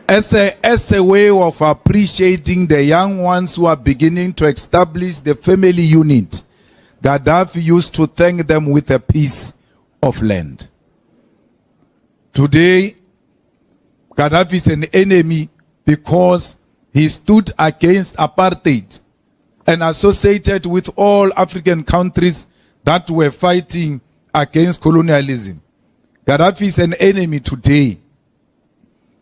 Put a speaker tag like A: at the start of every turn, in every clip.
A: as a way of appreciating the young ones who are beginning to establish the family unit, Gaddafi used to thank them with a piece of land. Today, Gaddafi is an enemy because he stood against apartheid and associated with all African countries that were fighting against colonialism. Gaddafi is an enemy today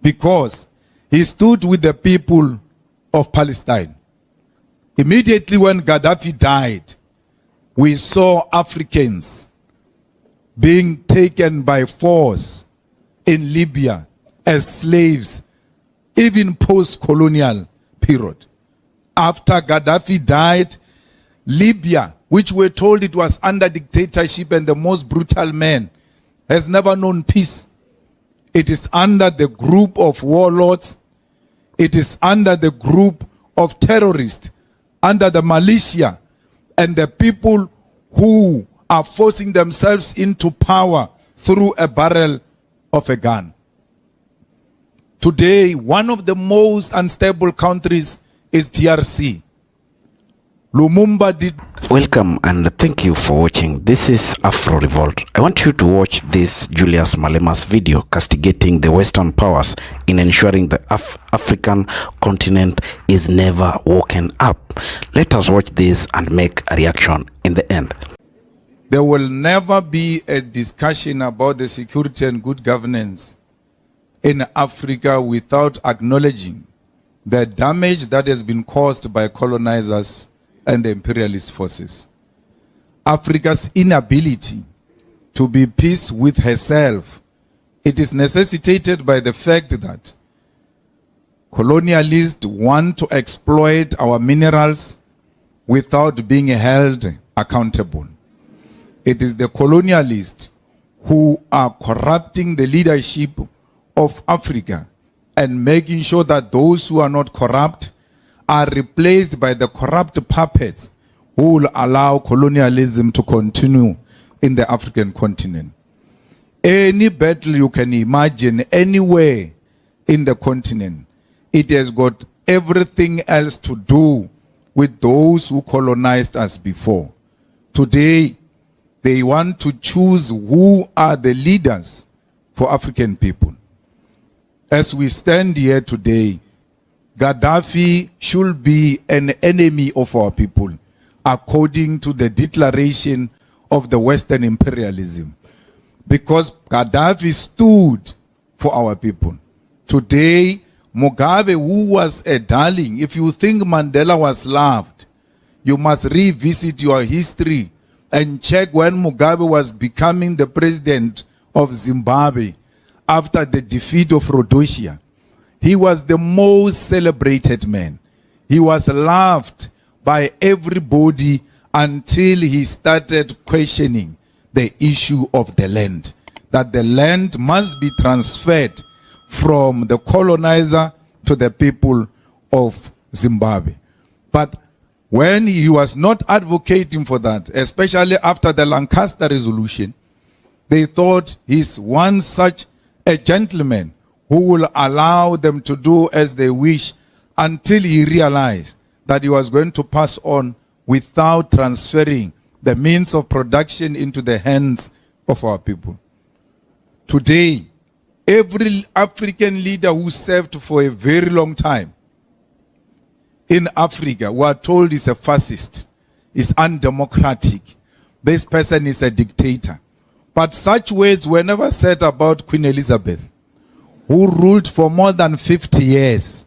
A: because he stood with the people of Palestine. Immediately when Gaddafi died, we saw Africans being taken by force in Libya as slaves, even post-colonial period. After Gaddafi died, Libya, which we're told it was under dictatorship and the most brutal man, has never known peace. It is under the group of warlords. It is under the group of terrorists, under the militia, and the people who are forcing themselves into power through a barrel of a gun. Today, one of the most unstable countries is DRC. Lumumba did.
B: Welcome and thank you for watching. This is Afro Revolt. I want you to watch this Julius Malema's video castigating the Western powers in ensuring the African continent is never woken up. Let us watch this and make a reaction in the end.
A: There will never be a discussion about the security and good governance in Africa without acknowledging the damage that has been caused by colonizers and the imperialist forces. Africa's inability to be peace with herself, it is necessitated by the fact that colonialists want to exploit our minerals without being held accountable. It is the colonialists who are corrupting the leadership of Africa and making sure that those who are not corrupt are replaced by the corrupt puppets who will allow colonialism to continue in the African continent. Any battle you can imagine anywhere in the continent, it has got everything else to do with those who colonized us before. Today, they want to choose who are the leaders for African people. As we stand here today, Gaddafi should be an enemy of our people, according to the declaration of the Western imperialism. Because Gaddafi stood for our people. Today, Mugabe, who was a darling, if you think Mandela was loved, you must revisit your history and check when Mugabe was becoming the president of Zimbabwe after the defeat of Rhodesia. He was the most celebrated man. He was loved by everybody until he started questioning the issue of the land. That the land must be transferred from the colonizer to the people of Zimbabwe. But when he was not advocating for that, especially after the Lancaster resolution, they thought he's one such a gentleman who will allow them to do as they wish, until he realized that he was going to pass on without transferring the means of production into the hands of our people. Today, every African leader who served for a very long time in Africa, we are told is a fascist, is undemocratic. This person is a dictator. But such words were never said about Queen Elizabeth, who ruled for more than 50 years.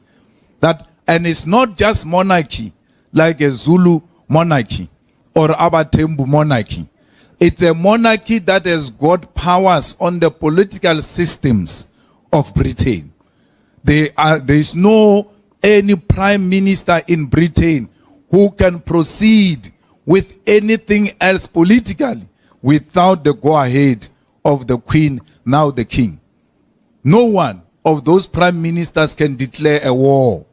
A: And it's not just monarchy, like a Zulu monarchy or Abatembu monarchy. It's a monarchy that has got powers on the political systems of Britain. There is no any prime minister in Britain who can proceed with anything else politically without the go-ahead of the Queen, now the King. No one of those prime ministers can declare a war.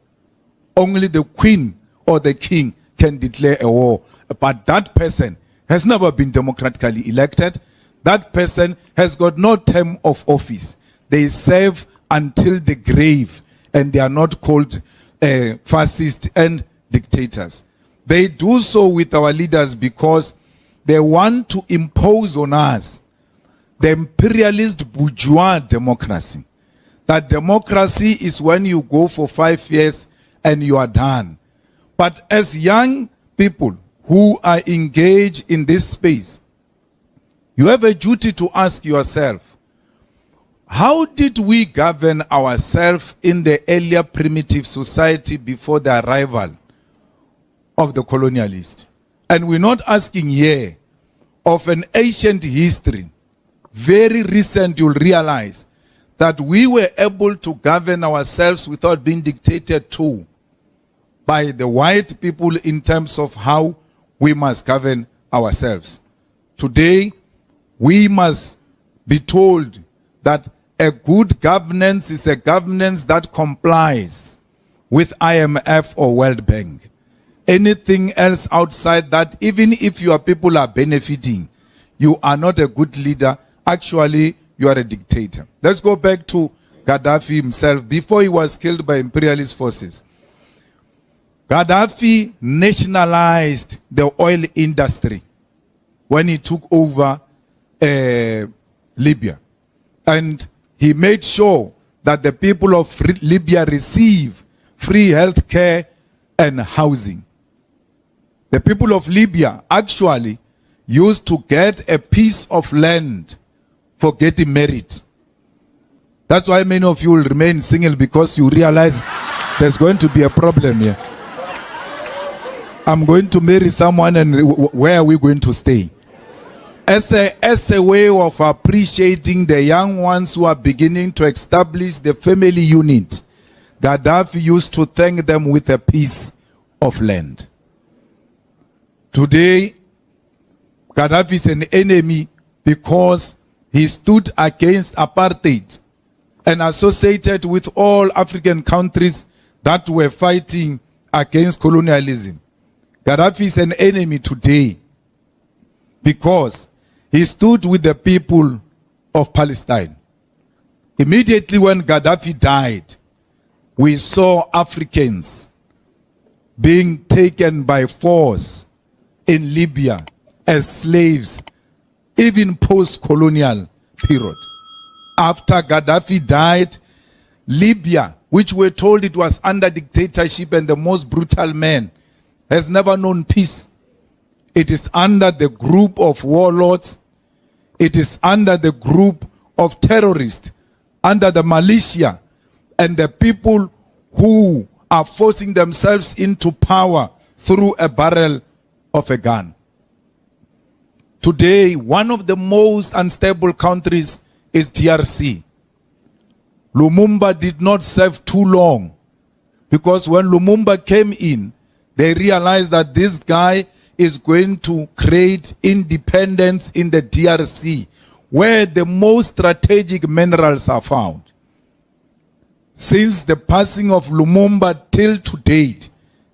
A: Only the Queen or the King can declare a war. But that person has never been democratically elected. That person has got no term of office. They serve until the grave. and they are not called fascists and dictators. They do so with our leaders because they want to impose on us the imperialist bourgeois democracy. That democracy is when you go for 5 years and you are done. But as young people who are engaged in this space, you have a duty to ask yourself, how did we govern ourselves in the earlier primitive society before the arrival of the colonialist? And we're not asking here of an ancient history. Very recent, you'll realize that we were able to govern ourselves without being dictated to by the white people in terms of how we must govern ourselves. Today, we must be told that a good governance is a governance that complies with IMF or World Bank. Anything else outside that, even if your people are benefiting, you are not a good leader. Actually, you are a dictator. Let's go back to Gaddafi himself before he was killed by imperialist forces. Gaddafi nationalized the oil industry when he took over Libya. And he made sure that the people of Libya receive free health care and housing. The people of Libya actually used to get a piece of land for getting married. That's why many of you will remain single, because you realize there's going to be a problem here. I'm going to marry someone, and where are we going to stay? As a way of appreciating the young ones who are beginning to establish the family unit, Gaddafi used to thank them with a piece of land. Today, Gaddafi is an enemy because he stood against apartheid and associated with all African countries that were fighting against colonialism. Gaddafi is an enemy today because he stood with the people of Palestine. Immediately when Gaddafi died, we saw Africans being taken by force in Libya as slaves, even post-colonial period. After Gaddafi died, Libya, which we're told it was under dictatorship and the most brutal man, has never known peace. It is under the group of warlords. It is under the group of terrorists, under the militia, and the people who are forcing themselves into power through a barrel of a gun. Today, one of the most unstable countries is DRC. Lumumba did not serve too long, because when Lumumba came in, they realized that this guy is going to create independence in the DRC, where the most strategic minerals are found. Since the passing of Lumumba till to date,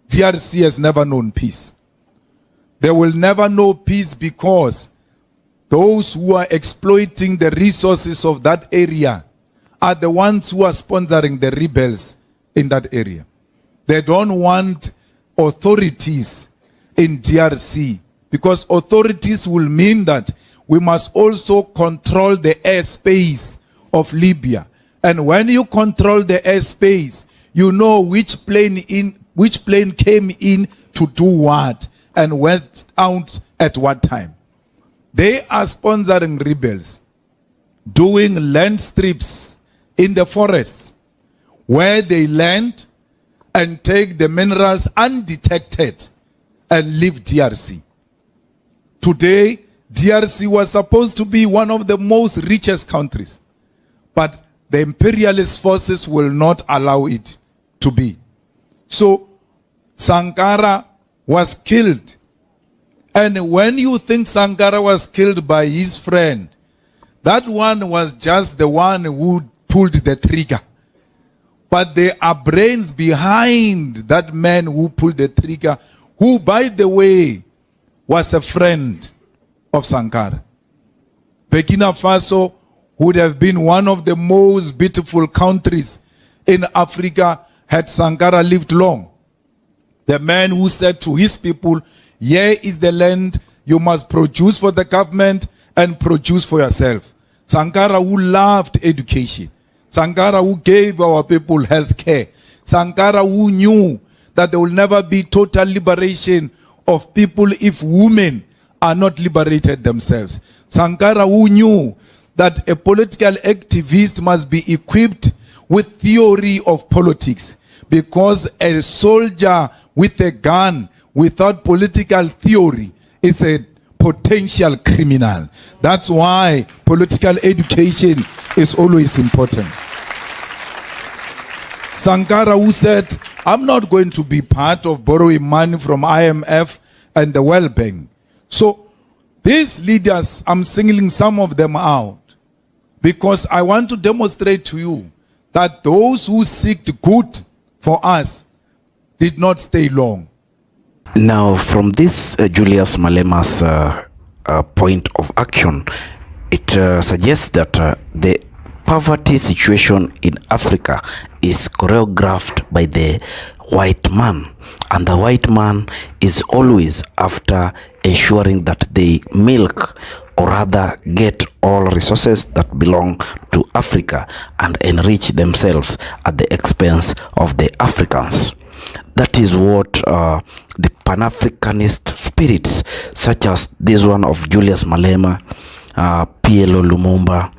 A: DRC has never known peace. They will never know peace because those who are exploiting the resources of that area are the ones who are sponsoring the rebels in that area. They don't want authorities in DRC, because authorities will mean that we must also control the airspace of Libya. And when you control the airspace, you know which plane came in to do what and went out at what time. They are sponsoring rebels, doing land strips in the forests, where they land and take the minerals undetected and leave DRC. Today, DRC was supposed to be one of the most richest countries, but the imperialist forces will not allow it to be. So, Sankara was killed. And when you think Sankara was killed by his friend, that one was just the one who pulled the trigger. But there are brains behind that man who pulled the trigger, who, by the way, was a friend of Sankara. Burkina Faso would have been one of the most beautiful countries in Africa had Sankara lived long. The man who said to his people, here is the land, you must produce for the government and produce for yourself. Sankara who loved education. Sankara who gave our people health care. Sankara who knew that there will never be total liberation of people if women are not liberated themselves. Sankara who knew that a political activist must be equipped with theory of politics, because a soldier with a gun without political theory is a potential criminal. That's why political education is always important. Sankara who said, I'm not going to be part of borrowing money from IMF and the World Bank. So these leaders, I'm singling some of them out because I want to demonstrate to you that those who seeked good for us did not stay long.
B: Now, from this Julius Malema's point of action, it suggests that the poverty situation in Africa is choreographed by the white man, and the white man is always after ensuring that they milk, or rather get all resources that belong to Africa and enrich themselves at the expense of the Africans. That is what the Pan-Africanist spirits, such as this one of Julius Malema, PLO Lumumba,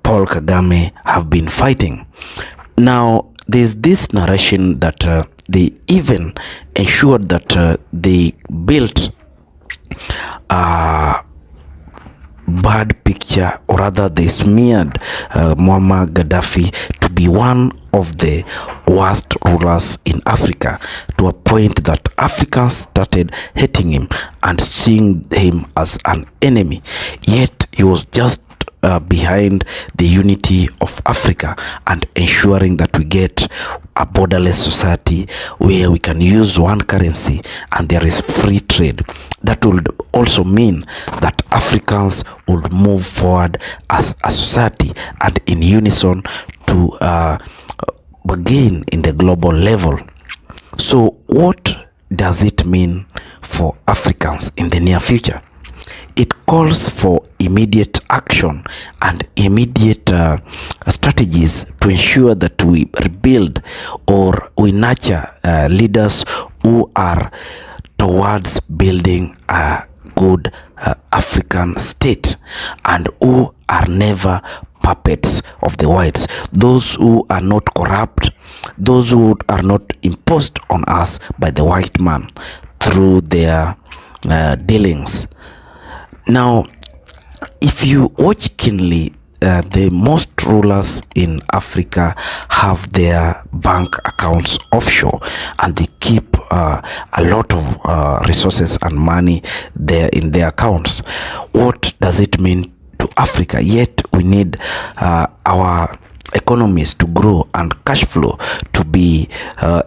B: Paul Kagame, have been fighting. Now, there's this narration that they even ensured that they built a bad picture, or rather they smeared Muammar Gaddafi to be one of the worst rulers in Africa, to a point that Africans started hating him and seeing him as an enemy. Yet he was just behind the unity of Africa and ensuring that we get a borderless society where we can use one currency and there is free trade. That would also mean that Africans would move forward as a society and in unison to gain in the global level. So what does it mean for Africans in the near future? It calls for immediate action and immediate strategies to ensure that we rebuild or we nurture leaders who are towards building a good African state and who are never puppets of the whites, those who are not corrupt, those who are not imposed on us by the white man through their dealings. Now, if you watch keenly, the most rulers in Africa have their bank accounts offshore and they keep a lot of resources and money there in their accounts. What does it mean to Africa? Yet we need our economies to grow and cash flow to be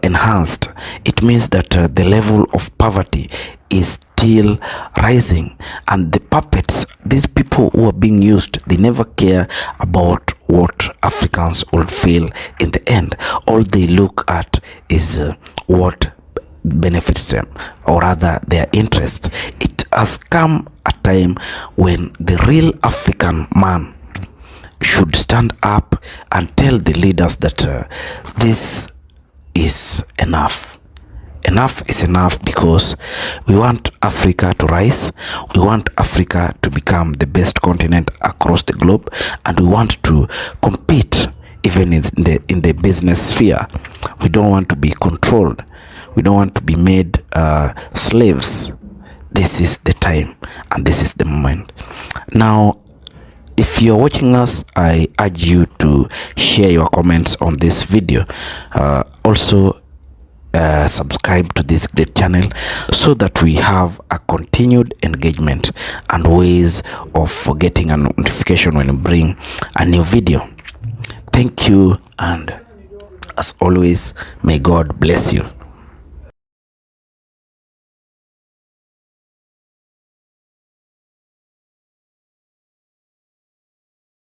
B: enhanced. It means that the level of poverty is still rising, and the puppets, these people who are being used, they never care about what Africans will feel in the end. All they look at is what benefits them, or rather their interest. It has come a time when the real African man should stand up and tell the leaders that this is enough. Enough is enough, because we want Africa to rise, we want Africa to become the best continent across the globe, and we want to compete even in the business sphere. We don't want to be controlled. We don't want to be made slaves. This is the time and this is the moment. Now, if you're watching us, I urge you to share your comments on this video. Also, subscribe to this great channel so that we have a continued engagement and ways of getting a notification when we bring a new video. Thank you, and as always, may God bless you.